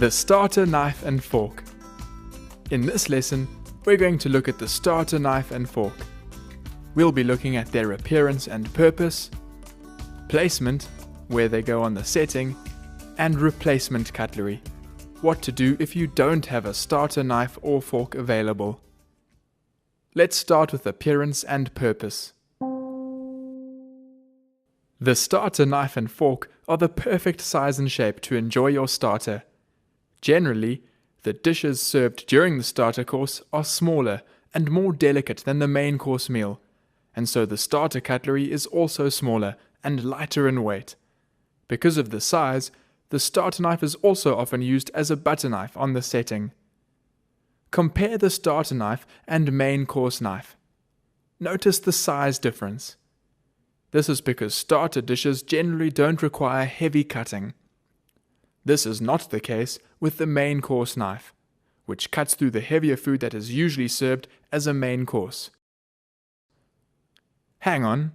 The starter knife and fork. In this lesson, we're going to look at the starter knife and fork. We'll be looking at their appearance and purpose, placement, where they go on the setting, and replacement cutlery, what to do if you don't have a starter knife or fork available. Let's start with appearance and purpose. The starter knife and fork are the perfect size and shape to enjoy your starter. Generally, the dishes served during the starter course are smaller and more delicate than the main course meal, and so the starter cutlery is also smaller and lighter in weight. Because of the size, the starter knife is also often used as a butter knife on the setting. Compare the starter knife and main course knife. Notice the size difference. This is because starter dishes generally don't require heavy cutting. This is not the case with the main course knife, which cuts through the heavier food that is usually served as a main course. Hang on.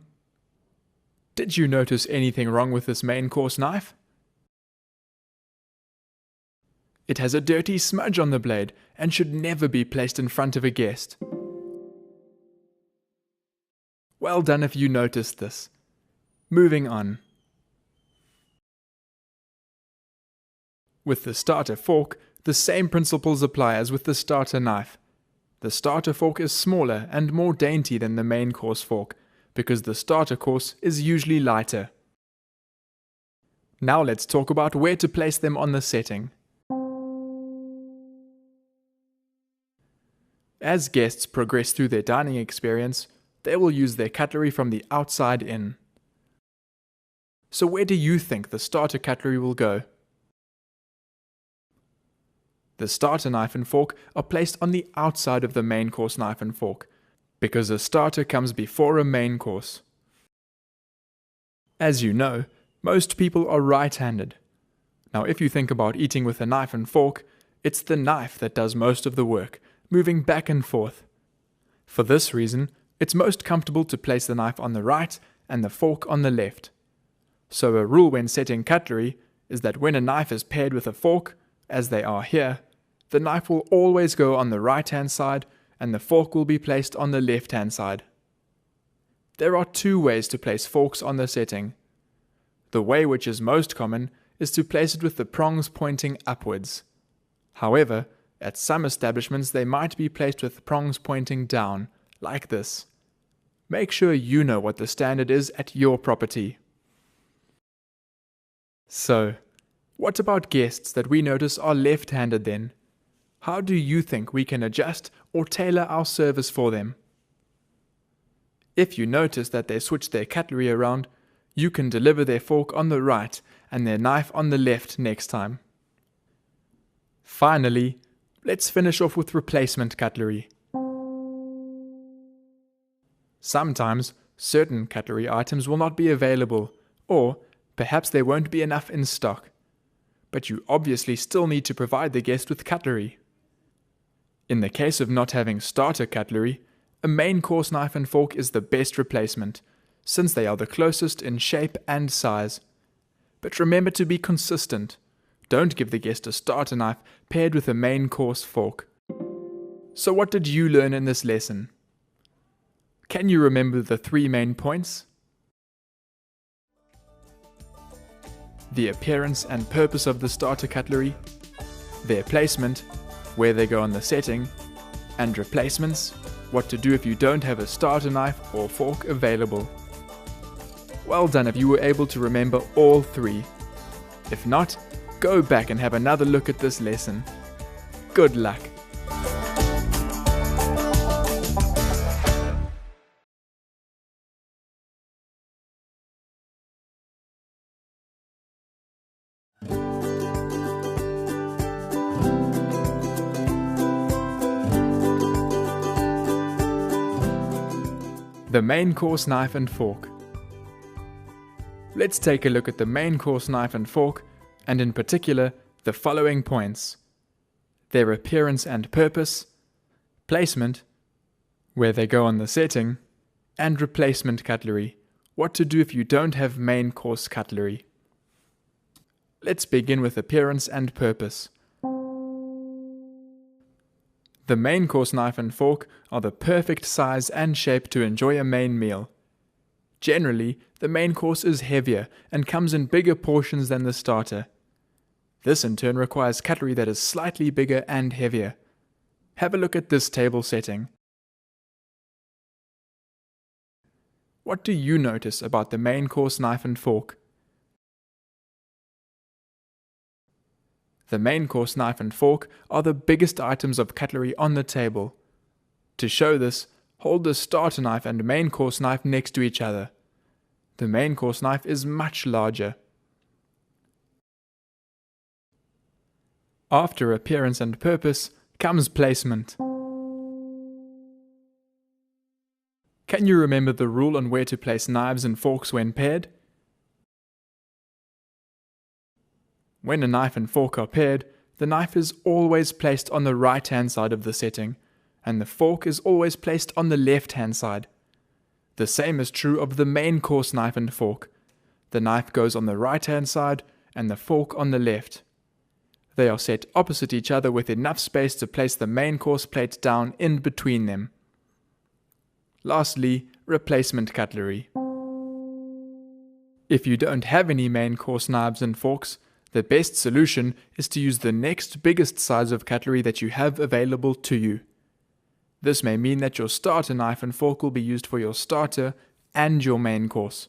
Did you notice anything wrong with this main course knife? It has a dirty smudge on the blade and should never be placed in front of a guest. Well done if you noticed this. Moving on. With the starter fork, the same principles apply as with the starter knife. The starter fork is smaller and more dainty than the main course fork, because the starter course is usually lighter. Now let's talk about where to place them on the setting. As guests progress through their dining experience, they will use their cutlery from the outside in. So where do you think the starter cutlery will go? The starter knife and fork are placed on the outside of the main course knife and fork, because a starter comes before a main course. As you know, most people are right-handed. Now if you think about eating with a knife and fork, it's the knife that does most of the work, moving back and forth. For this reason, it's most comfortable to place the knife on the right and the fork on the left. So a rule when setting cutlery is that when a knife is paired with a fork, as they are here, the knife will always go on the right-hand side and the fork will be placed on the left-hand side. There are two ways to place forks on the setting. The way which is most common is to place it with the prongs pointing upwards. However, at some establishments they might be placed with prongs pointing down, like this. Make sure you know what the standard is at your property. So, what about guests that we notice are left-handed then? How do you think we can adjust or tailor our service for them? If you notice that they switch their cutlery around, you can deliver their fork on the right and their knife on the left next time. Finally, let's finish off with replacement cutlery. Sometimes, certain cutlery items will not be available, or perhaps there won't be enough in stock. But you obviously still need to provide the guest with cutlery. In the case of not having starter cutlery, a main course knife and fork is the best replacement, since they are the closest in shape and size. But remember to be consistent. Don't give the guest a starter knife paired with a main course fork. So what did you learn in this lesson? Can you remember the 3 main points? The appearance and purpose of the starter cutlery, their placement, where they go on the setting, and replacements, what to do if you don't have a starter knife or fork available. Well done if you were able to remember all 3. If not, go back and have another look at this lesson. Good luck! The main course knife and fork. Let's take a look at the main course knife and fork, and in particular, the following points: their appearance and purpose, placement, where they go on the setting, and replacement cutlery, what to do if you don't have main course cutlery. Let's begin with appearance and purpose. The main course knife and fork are the perfect size and shape to enjoy a main meal. Generally, the main course is heavier and comes in bigger portions than the starter. This in turn requires cutlery that is slightly bigger and heavier. Have a look at this table setting. What do you notice about the main course knife and fork? The main course knife and fork are the biggest items of cutlery on the table. To show this, hold the starter knife and main course knife next to each other. The main course knife is much larger. After appearance and purpose comes placement. Can you remember the rule on where to place knives and forks when paired? When a knife and fork are paired, the knife is always placed on the right-hand side of the setting, and the fork is always placed on the left-hand side. The same is true of the main course knife and fork. The knife goes on the right-hand side and the fork on the left. They are set opposite each other with enough space to place the main course plate down in between them. Lastly, replacement cutlery. If you don't have any main course knives and forks, the best solution is to use the next biggest size of cutlery that you have available to you. This may mean that your starter knife and fork will be used for your starter and your main course.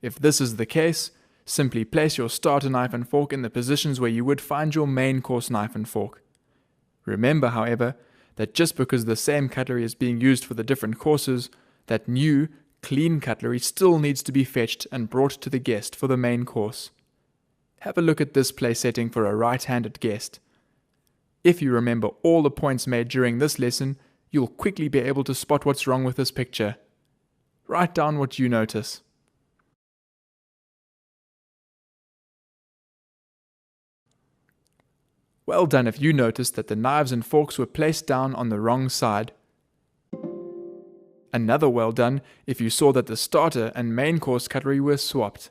If this is the case, simply place your starter knife and fork in the positions where you would find your main course knife and fork. Remember, however, that just because the same cutlery is being used for the different courses, that new, clean cutlery still needs to be fetched and brought to the guest for the main course. Have a look at this place setting for a right-handed guest. If you remember all the points made during this lesson, you'll quickly be able to spot what's wrong with this picture. Write down what you notice. Well done if you noticed that the knives and forks were placed down on the wrong side. Another well done if you saw that the starter and main course cutlery were swapped.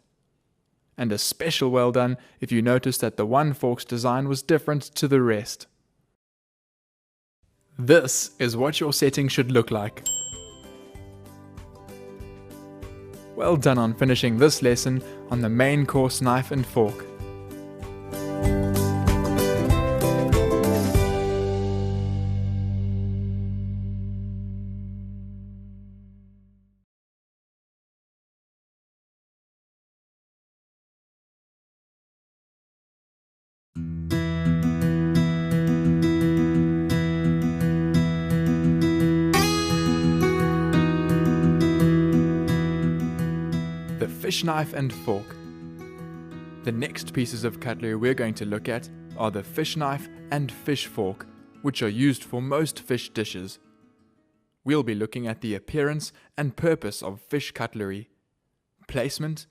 And a special well done if you noticed that the one fork's design was different to the rest. This is what your setting should look like. Well done on finishing this lesson on the main course knife and fork. The fish knife and fork. The next pieces of cutlery we're going to look at are the fish knife and fish fork, which are used for most fish dishes. We'll be looking at the appearance and purpose of fish cutlery, placement,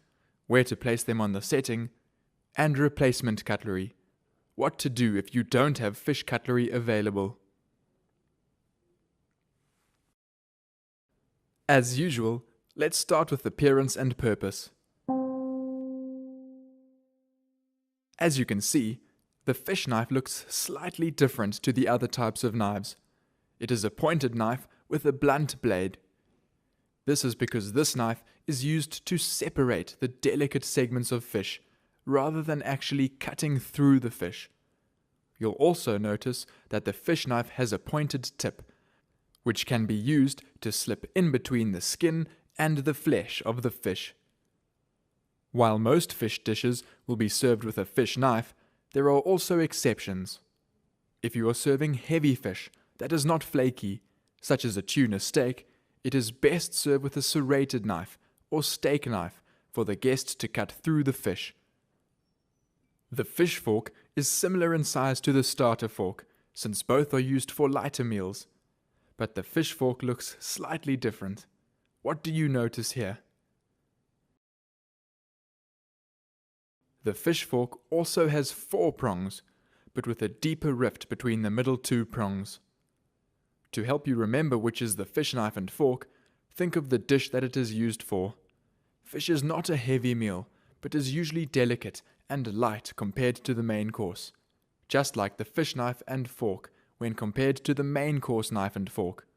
where to place them on the setting, and replacement cutlery, what to do if you don't have fish cutlery available. As usual, let's start with appearance and purpose. As you can see, the fish knife looks slightly different to the other types of knives. It is a pointed knife with a blunt blade. This is because this knife is used to separate the delicate segments of fish, rather than actually cutting through the fish. You'll also notice that the fish knife has a pointed tip, which can be used to slip in between the skin and the flesh of the fish. While most fish dishes will be served with a fish knife, there are also exceptions. If you are serving heavy fish that is not flaky, such as a tuna steak, it is best served with a serrated knife or steak knife for the guest to cut through the fish. The fish fork is similar in size to the starter fork, since both are used for lighter meals, but the fish fork looks slightly different. What do you notice here? The fish fork also has 4 prongs, but with a deeper rift between the middle 2 prongs. To help you remember which is the fish knife and fork, think of the dish that it is used for. Fish is not a heavy meal, but is usually delicate and light compared to the main course, just like the fish knife and fork, when compared to the main course knife and fork.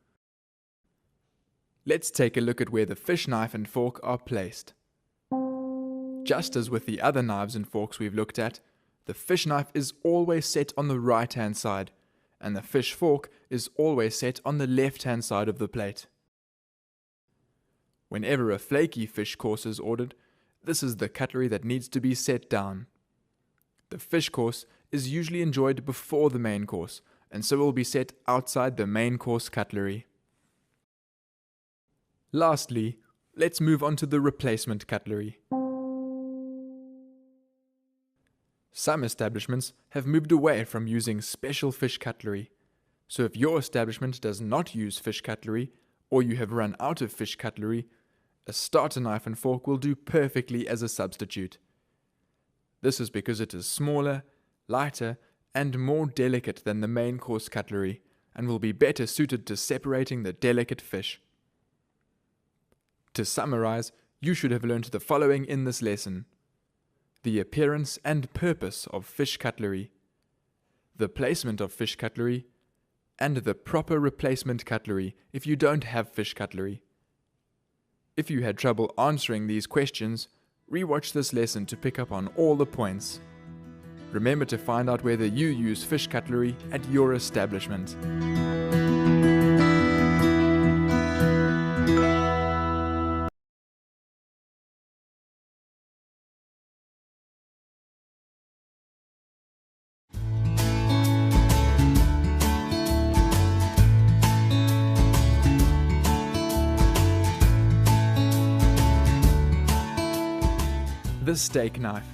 Let's take a look at where the fish knife and fork are placed. Just as with the other knives and forks we've looked at, the fish knife is always set on the right-hand side, and the fish fork is always set on the left-hand side of the plate. Whenever a flaky fish course is ordered, this is the cutlery that needs to be set down. The fish course is usually enjoyed before the main course, and so will be set outside the main course cutlery. Lastly, let's move on to the replacement cutlery. Some establishments have moved away from using special fish cutlery, so if your establishment does not use fish cutlery, or you have run out of fish cutlery, a starter knife and fork will do perfectly as a substitute. This is because it is smaller, lighter, and more delicate than the main course cutlery, and will be better suited to separating the delicate fish. To summarize, you should have learned the following in this lesson: the appearance and purpose of fish cutlery, the placement of fish cutlery, and the proper replacement cutlery if you don't have fish cutlery. If you had trouble answering these questions, rewatch this lesson to pick up on all the points. Remember to find out whether you use fish cutlery at your establishment. The steak knife.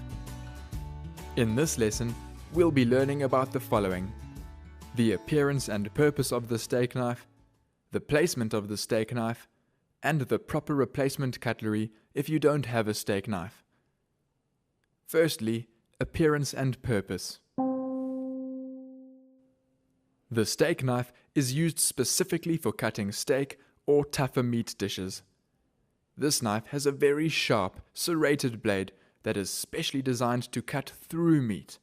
In this lesson, we'll be learning about the following: the appearance and purpose of the steak knife, the placement of the steak knife, and the proper replacement cutlery if you don't have a steak knife. Firstly, appearance and purpose. The steak knife is used specifically for cutting steak or tougher meat dishes. This knife has a very sharp, serrated blade that is specially designed to cut through meat.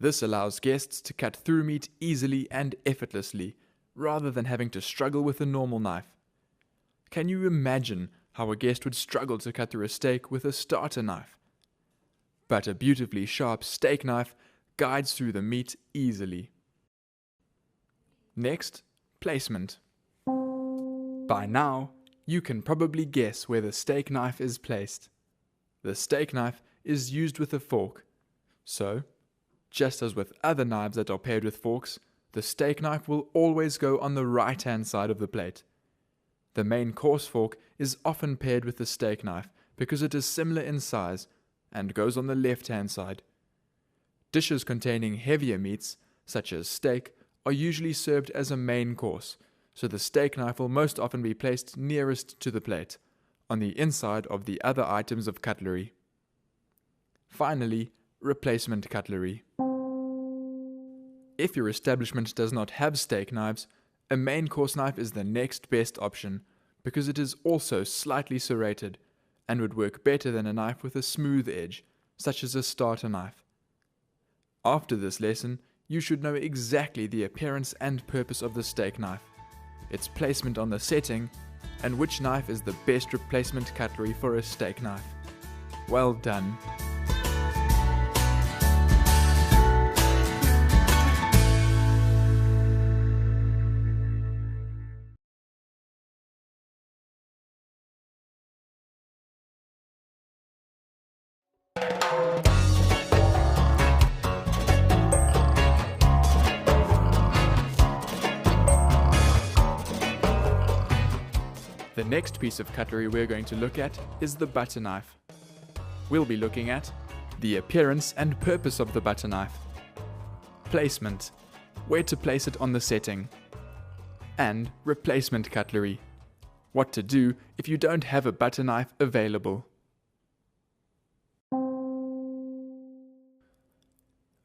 This allows guests to cut through meat easily and effortlessly, rather than having to struggle with a normal knife. Can you imagine how a guest would struggle to cut through a steak with a starter knife? But a beautifully sharp steak knife guides through the meat easily. Next, placement. By now, you can probably guess where the steak knife is placed. The steak knife is used with a fork, so, just as with other knives that are paired with forks, the steak knife will always go on the right-hand side of the plate. The main course fork is often paired with the steak knife because it is similar in size and goes on the left-hand side. Dishes containing heavier meats, such as steak, are usually served as a main course, so the steak knife will most often be placed nearest to the plate, on the inside of the other items of cutlery. Finally, replacement cutlery. If your establishment does not have steak knives, a main course knife is the next best option because it is also slightly serrated and would work better than a knife with a smooth edge, such as a starter knife. After this lesson, you should know exactly the appearance and purpose of the steak knife, its placement on the setting, and which knife is the best replacement cutlery for a steak knife. Well done. The next piece of cutlery we're going to look at is the butter knife. We'll be looking at the appearance and purpose of the butter knife, placement, where to place it on the setting, and replacement cutlery, what to do if you don't have a butter knife available.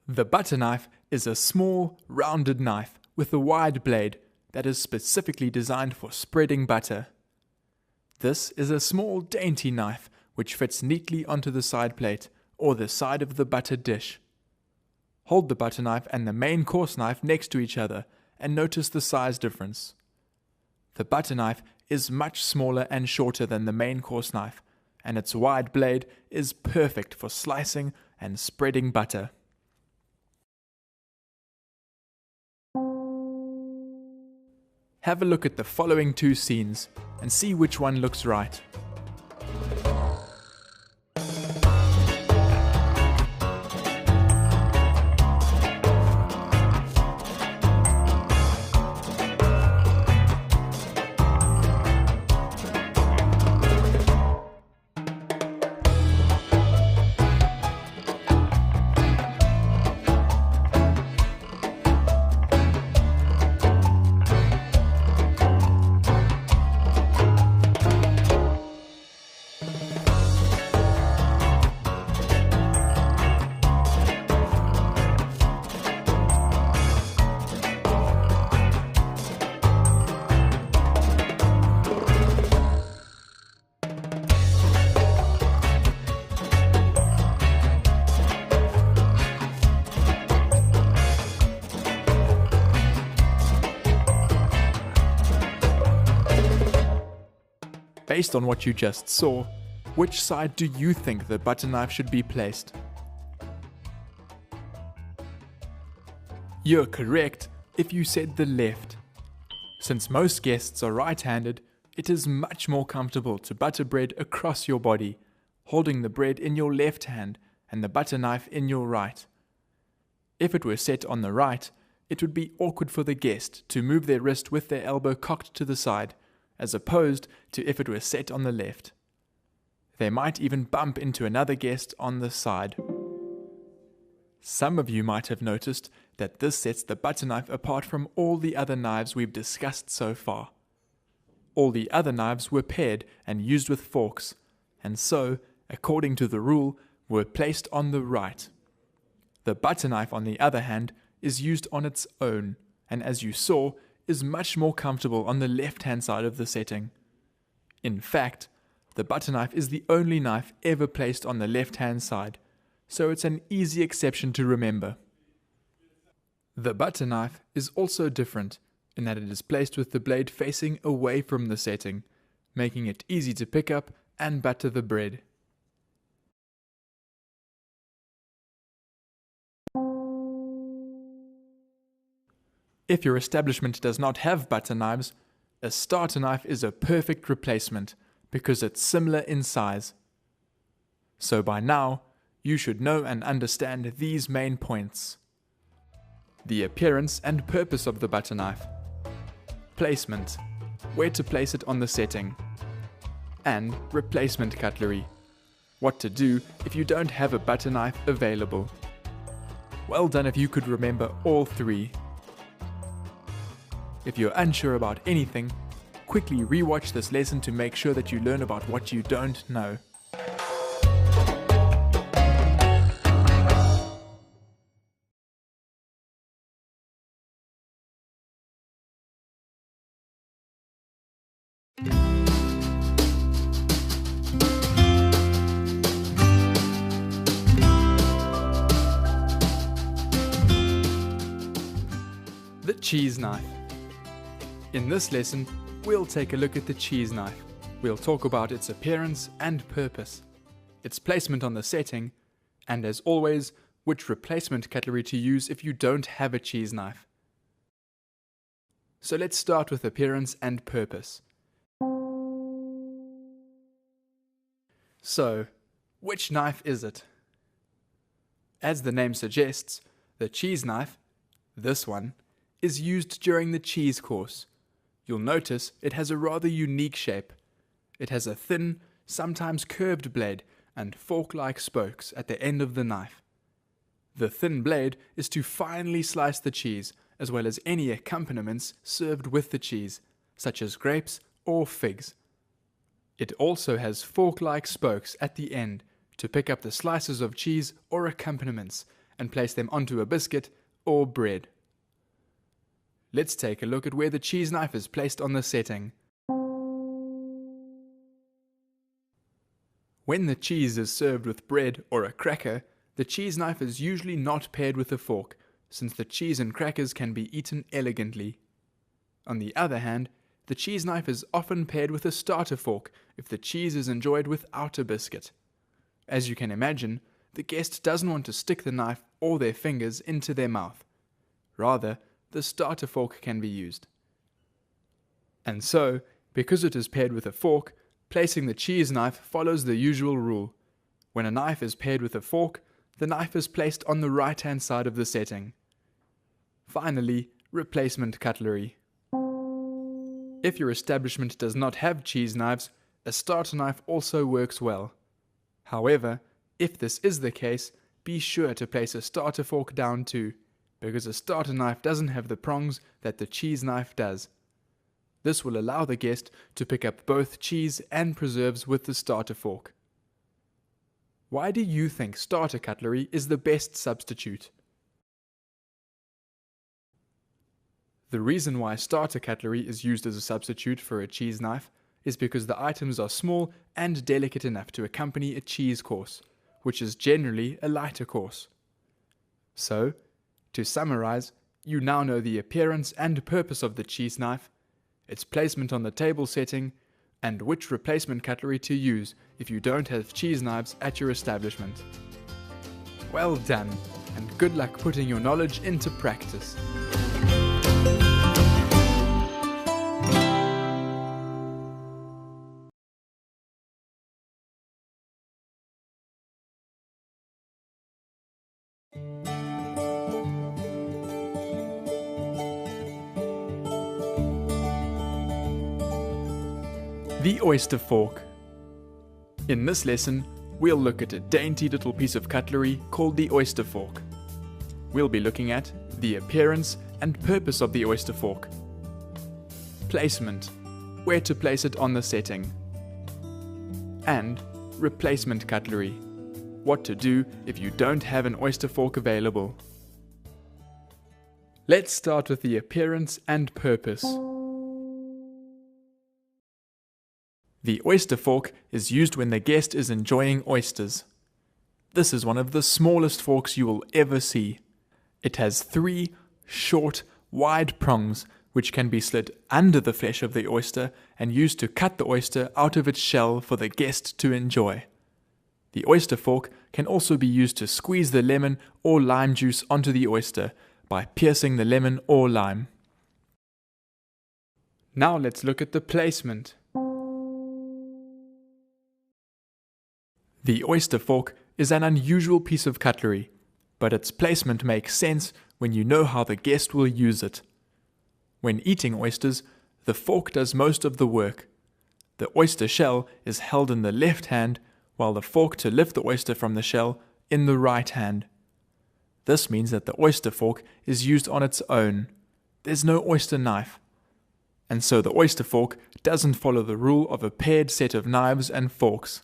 The butter knife is a small, rounded knife with a wide blade that is specifically designed for spreading butter. This is a small, dainty knife which fits neatly onto the side plate or the side of the butter dish. Hold the butter knife and the main course knife next to each other and notice the size difference. The butter knife is much smaller and shorter than the main course knife, and its wide blade is perfect for slicing and spreading butter. Have a look at the following two scenes and see which one looks right. Based on what you just saw, which side do you think the butter knife should be placed? You're correct if you said the left. Since most guests are right-handed, it is much more comfortable to butter bread across your body, holding the bread in your left hand and the butter knife in your right. If it were set on the right, it would be awkward for the guest to move their wrist with their elbow cocked to the side, as opposed to if it were set on the left. They might even bump into another guest on the side. Some of you might have noticed that this sets the butter knife apart from all the other knives we've discussed so far. All the other knives were paired and used with forks, and so, according to the rule, were placed on the right. The butter knife, on the other hand, is used on its own, and as you saw, is much more comfortable on the left-hand side of the setting. In fact, the butter knife is the only knife ever placed on the left-hand side, so it's an easy exception to remember. The butter knife is also different in that it is placed with the blade facing away from the setting, making it easy to pick up and butter the bread. If your establishment does not have butter knives, a starter knife is a perfect replacement because it's similar in size. So by now, you should know and understand these main points: the appearance and purpose of the butter knife, placement, where to place it on the setting, and replacement cutlery, what to do if you don't have a butter knife available. Well done if you could remember all three. If you're unsure about anything, quickly rewatch this lesson to make sure that you learn about what you don't know. The cheese knife. In this lesson, we'll take a look at the cheese knife. We'll talk about its appearance and purpose, its placement on the setting, and as always, which replacement cutlery to use if you don't have a cheese knife. So let's start with appearance and purpose. So, which knife is it? As the name suggests, the cheese knife, this one, is used during the cheese course. You'll notice it has a rather unique shape. It has a thin, sometimes curved blade and fork-like spokes at the end of the knife. The thin blade is to finely slice the cheese, as well as any accompaniments served with the cheese, such as grapes or figs. It also has fork-like spokes at the end to pick up the slices of cheese or accompaniments and place them onto a biscuit or bread. Let's take a look at where the cheese knife is placed on the setting. When the cheese is served with bread or a cracker, the cheese knife is usually not paired with a fork, since the cheese and crackers can be eaten elegantly. On the other hand, the cheese knife is often paired with a starter fork if the cheese is enjoyed without a biscuit. As you can imagine, the guest doesn't want to stick the knife or their fingers into their mouth. Rather, the starter fork can be used. And so, because it is paired with a fork, placing the cheese knife follows the usual rule. When a knife is paired with a fork, the knife is placed on the right-hand side of the setting. Finally, replacement cutlery. If your establishment does not have cheese knives, a starter knife also works well. However, if this is the case, be sure to place a starter fork down too, because a starter knife doesn't have the prongs that the cheese knife does. This will allow the guest to pick up both cheese and preserves with the starter fork. Why do you think starter cutlery is the best substitute? The reason why starter cutlery is used as a substitute for a cheese knife is because the items are small and delicate enough to accompany a cheese course, which is generally a lighter course. So, to summarize, you now know the appearance and purpose of the cheese knife, its placement on the table setting, and which replacement cutlery to use if you don't have cheese knives at your establishment. Well done, and good luck putting your knowledge into practice. The oyster fork. In this lesson, we'll look at a dainty little piece of cutlery called the oyster fork. We'll be looking at the appearance and purpose of the oyster fork, placement, where to place it on the setting, and replacement cutlery, what to do if you don't have an oyster fork available. Let's start with the appearance and purpose. The oyster fork is used when the guest is enjoying oysters. This is one of the smallest forks you will ever see. It has 3 short, wide prongs which can be slid under the flesh of the oyster and used to cut the oyster out of its shell for the guest to enjoy. The oyster fork can also be used to squeeze the lemon or lime juice onto the oyster by piercing the lemon or lime. Now let's look at the placement. The oyster fork is an unusual piece of cutlery, but its placement makes sense when you know how the guest will use it. When eating oysters, the fork does most of the work. The oyster shell is held in the left hand, while the fork to lift the oyster from the shell in the right hand. This means that the oyster fork is used on its own. There's no oyster knife. And so the oyster fork doesn't follow the rule of a paired set of knives and forks.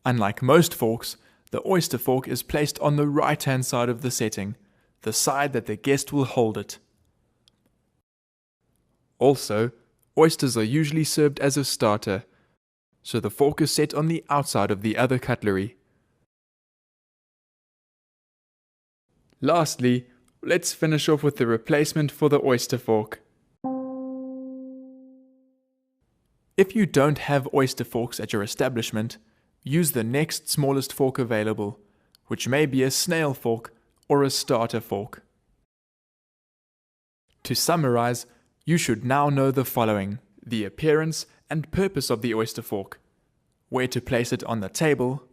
Unlike most forks, the oyster fork is placed on the right-hand side of the setting, the side that the guest will hold it. Also, oysters are usually served as a starter, so the fork is set on the outside of the other cutlery. Lastly, let's finish off with the replacement for the oyster fork. If you don't have oyster forks at your establishment, use the next smallest fork available, which may be a snail fork or a starter fork. To summarize, you should now know the following: the appearance and purpose of the oyster fork, where to place it on the table,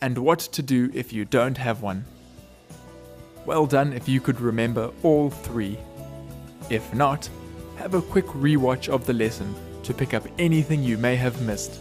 and what to do if you don't have one. Well done if you could remember all 3. If not, have a quick rewatch of the lesson to pick up anything you may have missed.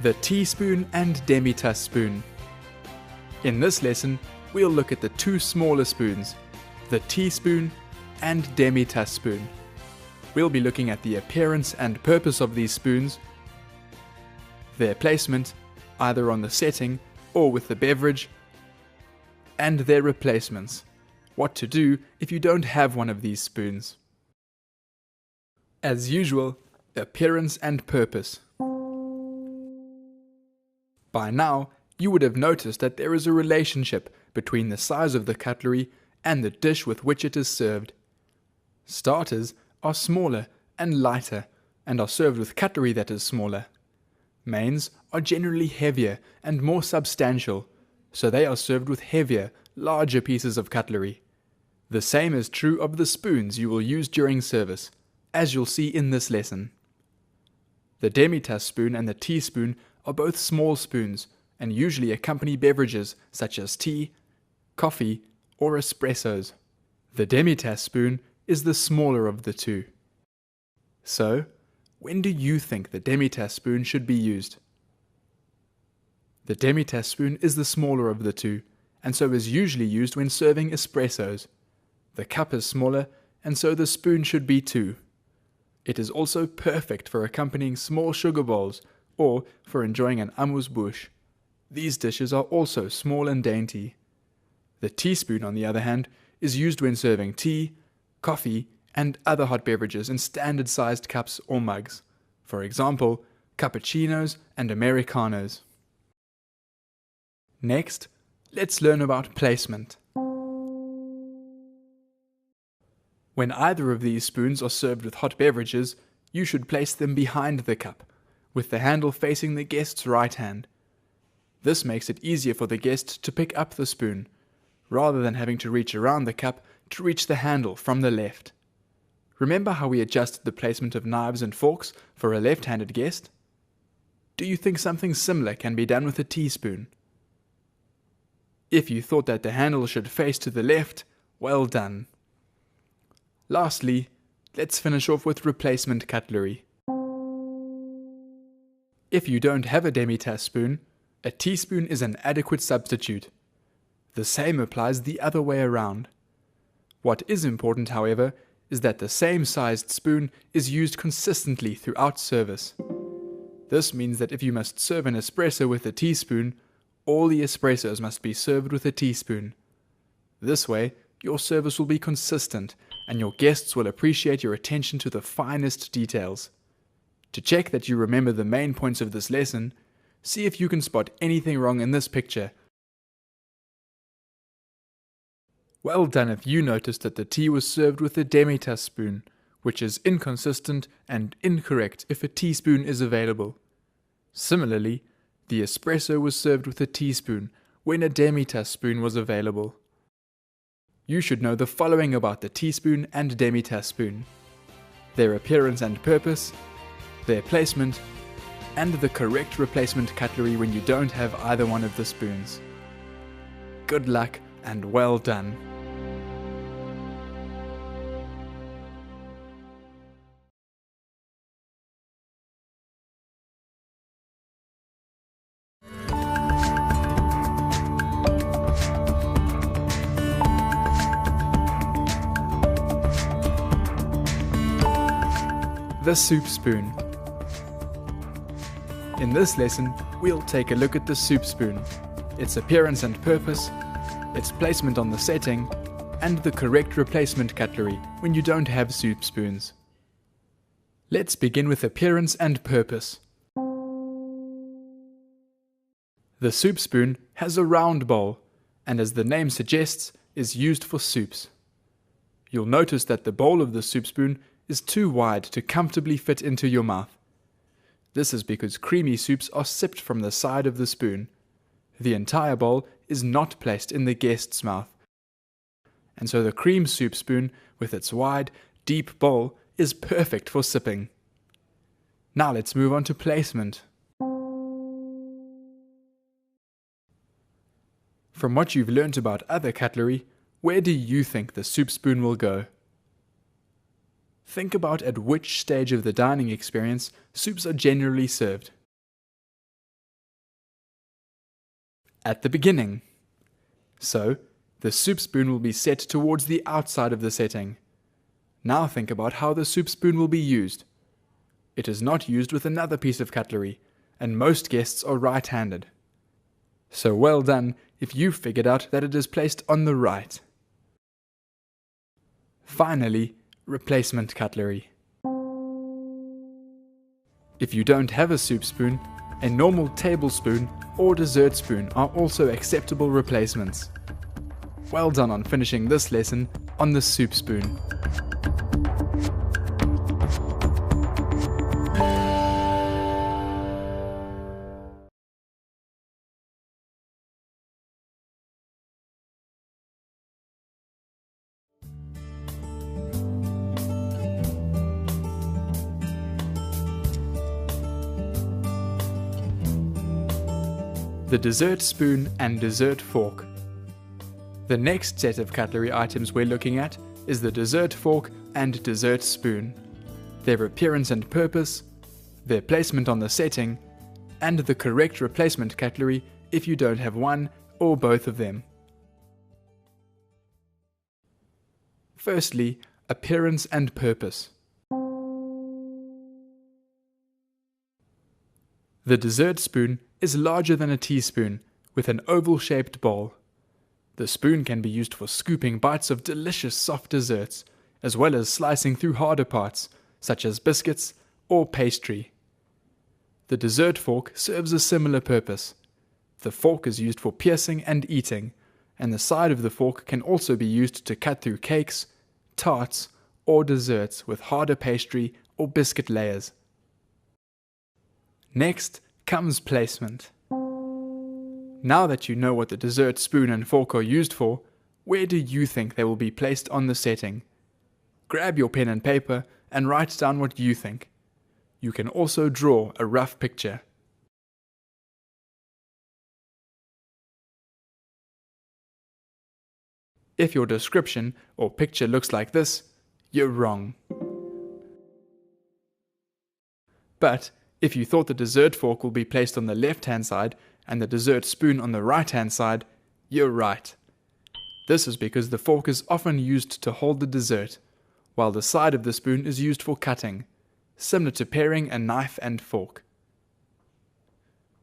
The teaspoon and demi-tasse spoon. In this lesson, we'll look at the 2 smaller spoons, the teaspoon and demi-tasse spoon. We'll be looking at the appearance and purpose of these spoons, their placement, either on the setting or with the beverage, and their replacements, what to do if you don't have one of these spoons. As usual, appearance and purpose. By now, you would have noticed that there is a relationship between the size of the cutlery and the dish with which it is served. Starters are smaller and lighter and are served with cutlery that is smaller. Mains are generally heavier and more substantial, so they are served with heavier, larger pieces of cutlery. The same is true of the spoons you will use during service, as you'll see in this lesson. The demi-tasse spoon and the teaspoon are both small spoons and usually accompany beverages such as tea, coffee, or espressos. The demi-tasse spoon is the smaller of the two. So, when do you think the demi-tasse spoon should be used? The demi-tasse spoon is the smaller of the two, and so is usually used when serving espressos. The cup is smaller, and so the spoon should be too. It is also perfect for accompanying small sugar bowls or for enjoying an amuse-bouche. These dishes are also small and dainty. The teaspoon, on the other hand, is used when serving tea, coffee, and other hot beverages in standard-sized cups or mugs. For example, cappuccinos and americanos. Next, let's learn about placement. When either of these spoons are served with hot beverages, you should place them behind the cup, with the handle facing the guest's right hand. This makes it easier for the guest to pick up the spoon, rather than having to reach around the cup to reach the handle from the left. Remember how we adjusted the placement of knives and forks for a left-handed guest? Do you think something similar can be done with a teaspoon? If you thought that the handle should face to the left, well done. Lastly, let's finish off with replacement cutlery. If you don't have a demi-tasse spoon, a teaspoon is an adequate substitute. The same applies the other way around. What is important, however, is that the same sized spoon is used consistently throughout service. This means that if you must serve an espresso with a teaspoon, all the espressos must be served with a teaspoon. This way, your service will be consistent and your guests will appreciate your attention to the finest details. To check that you remember the main points of this lesson, see if you can spot anything wrong in this picture. Well done if you noticed that the tea was served with a demi-tasse spoon, which is inconsistent and incorrect if a teaspoon is available. Similarly, the espresso was served with a teaspoon when a demi-tasse spoon was available. You should know the following about the teaspoon and demi-tasse spoon: their appearance and purpose, their placement, and the correct replacement cutlery when you don't have either one of the spoons. Good luck and well done. The soup spoon. In this lesson, we'll take a look at the soup spoon, its appearance and purpose, its placement on the setting, and the correct replacement cutlery when you don't have soup spoons. Let's begin with appearance and purpose. The soup spoon has a round bowl, and as the name suggests, is used for soups. You'll notice that the bowl of the soup spoon is too wide to comfortably fit into your mouth. This is because creamy soups are sipped from the side of the spoon. The entire bowl is not placed in the guest's mouth, and so the cream soup spoon, with its wide, deep bowl, is perfect for sipping. Now let's move on to placement. From what you've learnt about other cutlery, where do you think the soup spoon will go? Think about at which stage of the dining experience soups are generally served. At the beginning. So, The soup spoon will be set towards the outside of the setting. Now think about how the soup spoon will be used. It is not used with another piece of cutlery, and most guests are right-handed. So well done if you figured out that it is placed on the right. Finally, replacement cutlery. If you don't have a soup spoon, a normal tablespoon or dessert spoon are also acceptable replacements. Well done on finishing this lesson on the soup spoon. The dessert spoon and dessert fork. The next set of cutlery items we're looking at is the dessert fork and dessert spoon. Their appearance and purpose, their placement on the setting, and the correct replacement cutlery if you don't have one or both of them. Firstly, appearance and purpose. The dessert spoon is larger than a teaspoon, with an oval-shaped bowl. The spoon can be used for scooping bites of delicious soft desserts, as well as slicing through harder parts, such as biscuits or pastry. The dessert fork serves a similar purpose. The fork is used for piercing and eating, and the side of the fork can also be used to cut through cakes, tarts, or desserts with harder pastry or biscuit layers. Next comes placement. Now that you know what the dessert spoon and fork are used for, where do you think they will be placed on the setting? Grab your pen and paper and write down what you think. You can also draw a rough picture. If your description or picture looks like this, you're wrong. But if you thought the dessert fork will be placed on the left-hand side and the dessert spoon on the right-hand side, you're right. This is because the fork is often used to hold the dessert, while the side of the spoon is used for cutting, similar to pairing a knife and fork.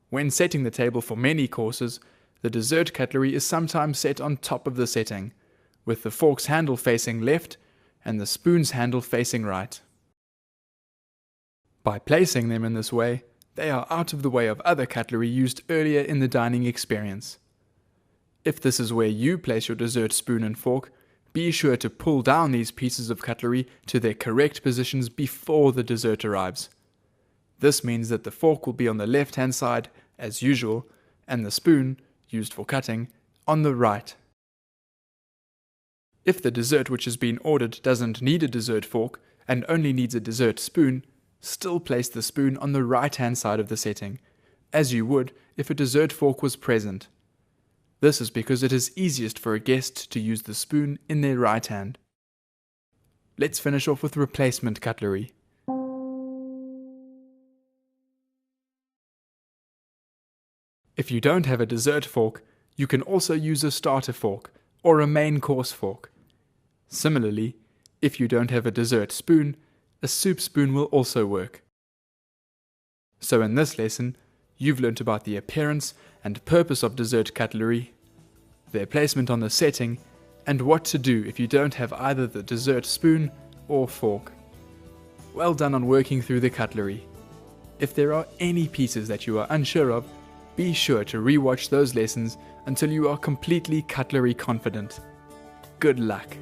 When setting the table for many courses, the dessert cutlery is sometimes set on top of the setting, with the fork's handle facing left and the spoon's handle facing right. By placing them in this way, they are out of the way of other cutlery used earlier in the dining experience. If this is where you place your dessert spoon and fork, be sure to pull down these pieces of cutlery to their correct positions before the dessert arrives. This means that the fork will be on the left-hand side, as usual, and the spoon, used for cutting, on the right. If the dessert which has been ordered doesn't need a dessert fork and only needs a dessert spoon, still place the spoon on the right-hand side of the setting, as you would if a dessert fork was present. This is because it is easiest for a guest to use the spoon in their right hand. Let's finish off with replacement cutlery. If you don't have a dessert fork, you can also use a starter fork or a main course fork. Similarly, if you don't have a dessert spoon, a soup spoon will also work. So in this lesson, you've learnt about the appearance and purpose of dessert cutlery, their placement on the setting, and what to do if you don't have either the dessert spoon or fork. Well done on working through the cutlery. If there are any pieces that you are unsure of, be sure to re-watch those lessons until you are completely cutlery confident. Good luck!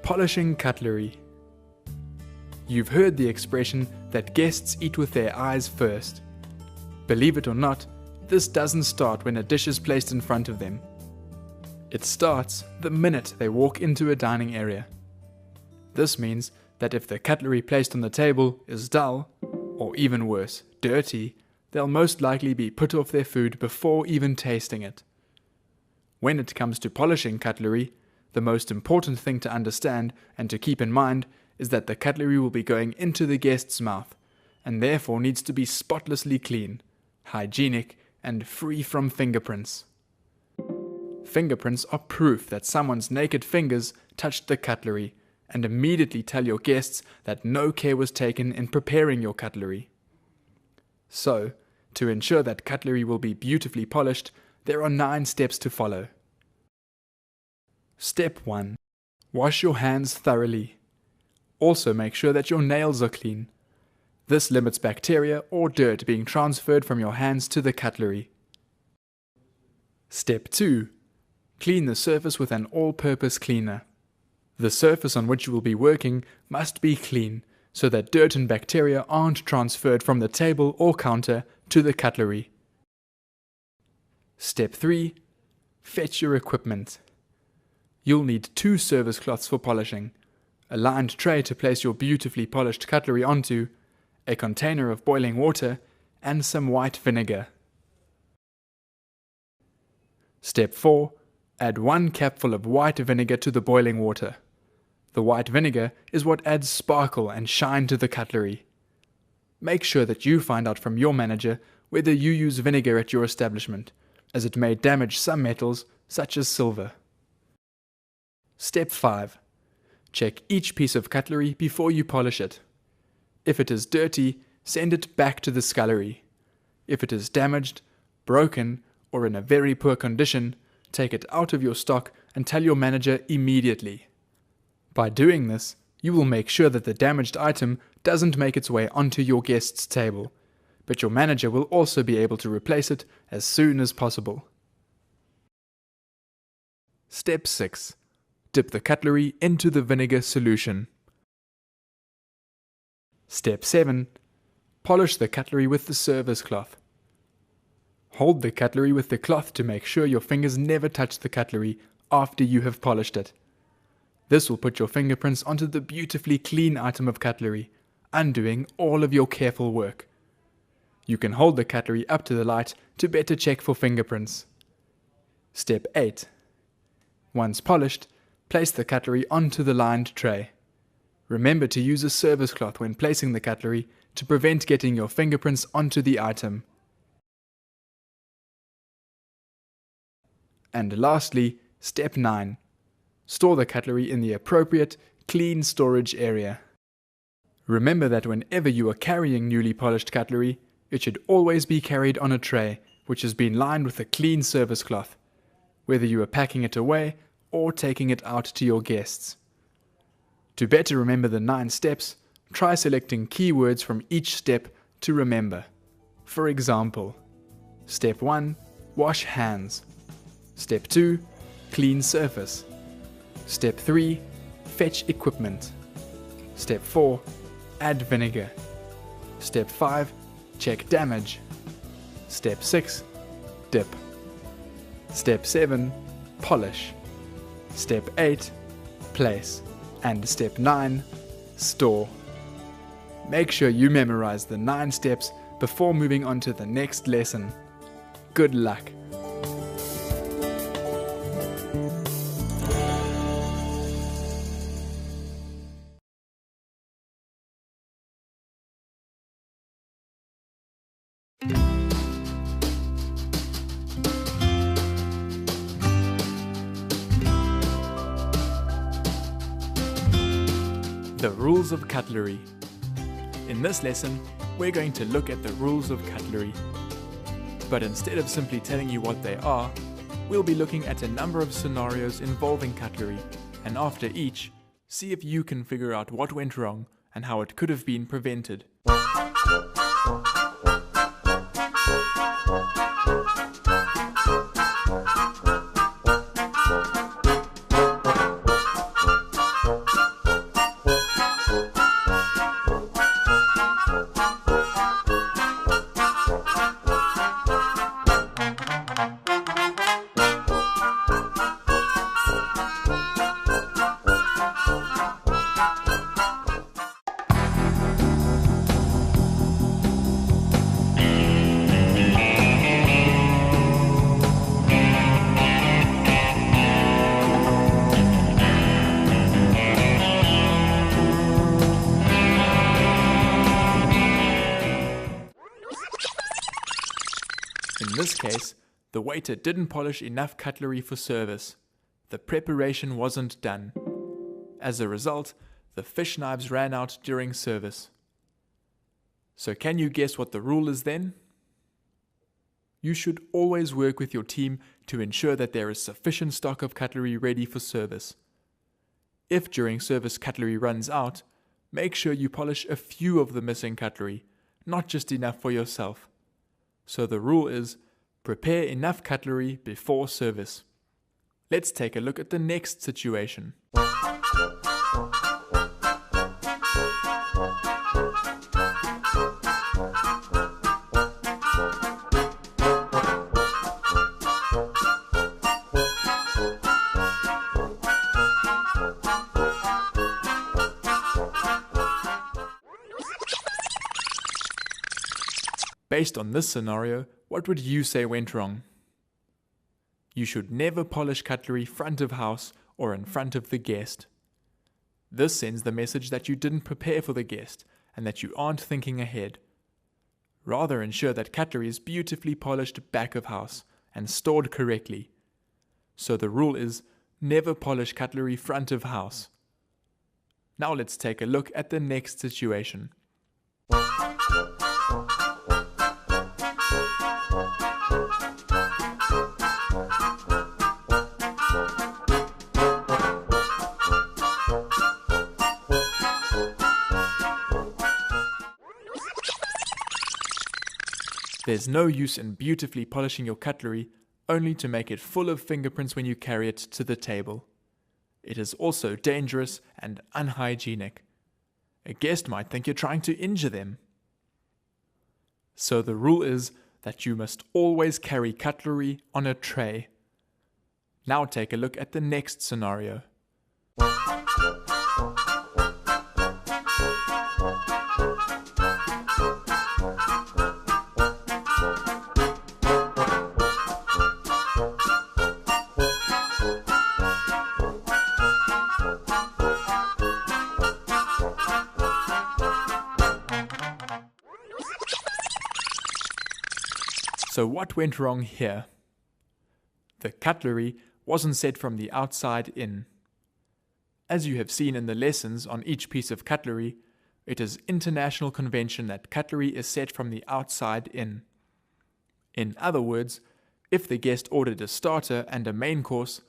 Polishing cutlery. You've heard the expression that guests eat with their eyes first. Believe it or not, this doesn't start when a dish is placed in front of them. It starts the minute they walk into a dining area. This means that if the cutlery placed on the table is dull, or even worse, dirty, they'll most likely be put off their food before even tasting it. When it comes to polishing cutlery, the most important thing to understand and to keep in mind is that the cutlery will be going into the guest's mouth, and therefore needs to be spotlessly clean, hygienic, and free from fingerprints. Fingerprints are proof that someone's naked fingers touched the cutlery, and immediately tell your guests that no care was taken in preparing your cutlery. So, to ensure that cutlery will be beautifully polished, there are 9 steps to follow. Step 1. Wash your hands thoroughly. Also make sure that your nails are clean. This limits bacteria or dirt being transferred from your hands to the cutlery. Step 2. Clean the surface with an all-purpose cleaner. The surface on which you will be working must be clean, so that dirt and bacteria aren't transferred from the table or counter to the cutlery. Step 3. Fetch your equipment. You'll need 2 service cloths for polishing, a lined tray to place your beautifully polished cutlery onto, a container of boiling water, and some white vinegar. Step 4. Add 1 capful of white vinegar to the boiling water. The white vinegar is what adds sparkle and shine to the cutlery. Make sure that you find out from your manager whether you use vinegar at your establishment, as it may damage some metals such as silver. Step 5. Check each piece of cutlery before you polish it. If it is dirty, send it back to the scullery. If it is damaged, broken, or in a very poor condition, take it out of your stock and tell your manager immediately. By doing this, you will make sure that the damaged item doesn't make its way onto your guest's table, but your manager will also be able to replace it as soon as possible. Step 6. Dip the cutlery into the vinegar solution. Step 7. Polish the cutlery with the service cloth. Hold the cutlery with the cloth to make sure your fingers never touch the cutlery after you have polished it. This will put your fingerprints onto the beautifully clean item of cutlery, undoing all of your careful work. You can hold the cutlery up to the light to better check for fingerprints. Step 8. Once polished, place the cutlery onto the lined tray. Remember to use a service cloth when placing the cutlery to prevent getting your fingerprints onto the item. And lastly, step 9. Store the cutlery in the appropriate, clean storage area. Remember that whenever you are carrying newly polished cutlery, it should always be carried on a tray which has been lined with a clean service cloth, whether you are packing it away or taking it out to your guests. To better remember the 9 steps, try selecting keywords from each step to remember. For example, Step 1. Wash hands. Step 2. Clean surface. Step 3. Fetch equipment. Step 4. Add vinegar. Step 5. Check damage. Step 6. Dip. Step 7. Polish. Step 8. Place. And Step 9. Store. Make sure you memorize the 9 steps before moving on to the next lesson. Good luck! The rules of cutlery. In this lesson, we're going to look at the rules of cutlery. But instead of simply telling you what they are, we'll be looking at a number of scenarios involving cutlery, and after each, see if you can figure out what went wrong and how it could have been prevented. case, the waiter didn't polish enough cutlery for service. The preparation wasn't done. As a result, the fish knives ran out during service. So can you guess what the rule is then? You should always work with your team to ensure that there is sufficient stock of cutlery ready for service. If during service cutlery runs out, make sure you polish a few of the missing cutlery, not just enough for yourself. So the rule is, prepare enough cutlery before service. Let's take a look at the next situation. Based on this scenario, what would you say went wrong? You should never polish cutlery front of house or in front of the guest. This sends the message that you didn't prepare for the guest and that you aren't thinking ahead. Rather ensure that cutlery is beautifully polished back of house and stored correctly. So the rule is, never polish cutlery front of house. Now let's take a look at the next situation. There's no use in beautifully polishing your cutlery only to make it full of fingerprints when you carry it to the table. It is also dangerous and unhygienic. A guest might think you're trying to injure them. So the rule is that you must always carry cutlery on a tray. Now take a look at the next scenario. So what went wrong here? The cutlery wasn't set from the outside in. As you have seen in the lessons on each piece of cutlery, it is international convention that cutlery is set from the outside in. In other words, if the guest ordered a starter and a main course,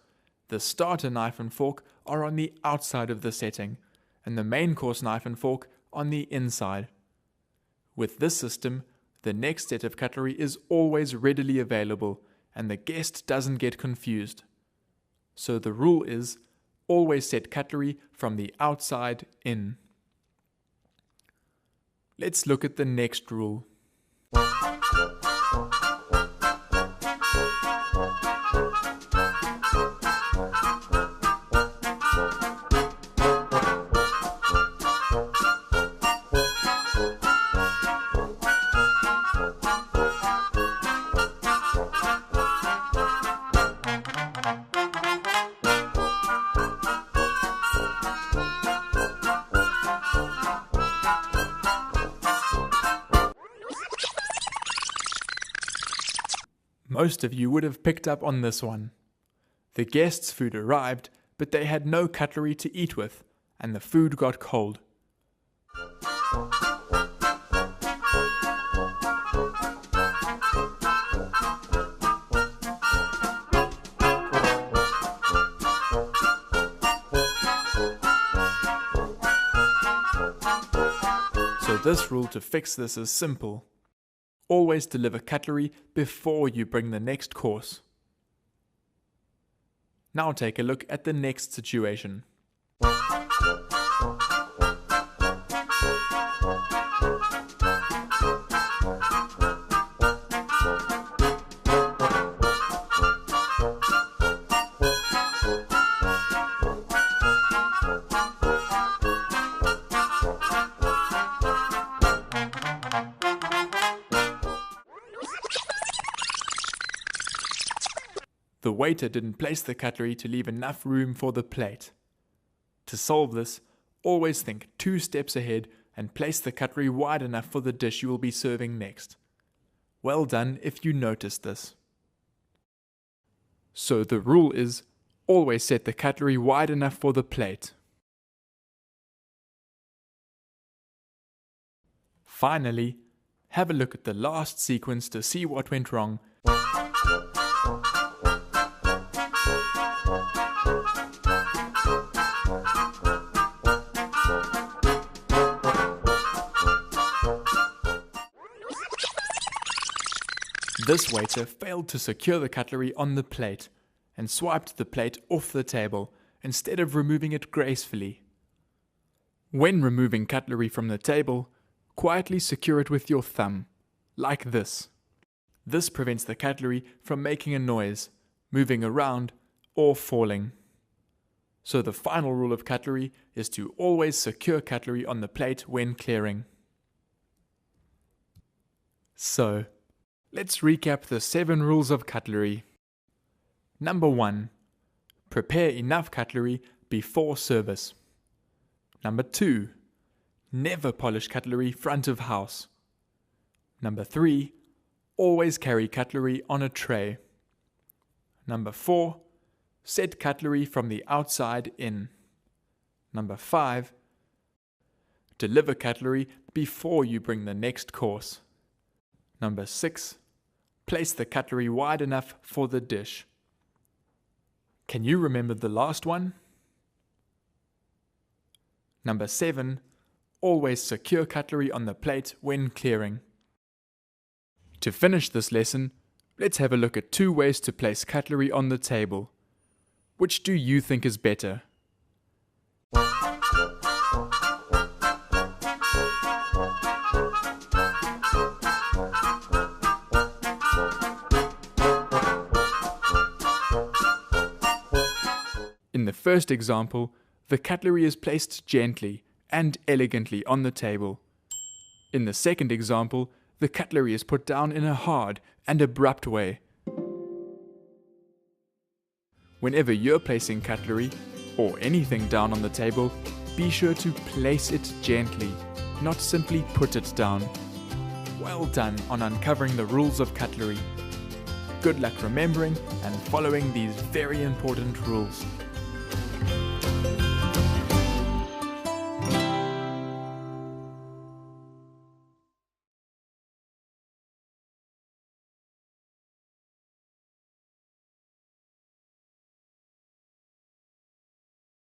the starter knife and fork are on the outside of the setting, and the main course knife and fork on the inside. With this system, the next set of cutlery is always readily available, and the guest doesn't get confused. So the rule is, always set cutlery from the outside in. Let's look at the next rule. Most of you would have picked up on this one. The guests' food arrived, but they had no cutlery to eat with, and the food got cold. So this rule to fix this is simple. Always deliver cutlery before you bring the next course. Now take a look at the next situation. The waiter didn't place the cutlery to leave enough room for the plate. To solve this, always think 2 steps ahead and place the cutlery wide enough for the dish you will be serving next. Well done if you noticed this. So the rule is, always set the cutlery wide enough for the plate. Finally, have a look at the last sequence to see what went wrong. This waiter failed to secure the cutlery on the plate and swiped the plate off the table instead of removing it gracefully. When removing cutlery from the table, quietly secure it with your thumb, like this. This prevents the cutlery from making a noise, moving around, or falling. So the final rule of cutlery is to always secure cutlery on the plate when clearing. So, let's recap the 7 rules of cutlery. Number 1. Prepare enough cutlery before service. Number 2. Never polish cutlery front of house. Number 3. Always carry cutlery on a tray. Number 4. Set cutlery from the outside in. Number 5. Deliver cutlery before you bring the next course. Number 6. Place the cutlery wide enough for the dish. Can you remember the last one? Number 7. Always secure cutlery on the plate when clearing. To finish this lesson, let's have a look at 2 ways to place cutlery on the table. Which do you think is better? In the first example, the cutlery is placed gently and elegantly on the table. In the second example, the cutlery is put down in a hard and abrupt way. Whenever you're placing cutlery or anything down on the table, be sure to place it gently, not simply put it down. Well done on uncovering the rules of cutlery. Good luck remembering and following these very important rules.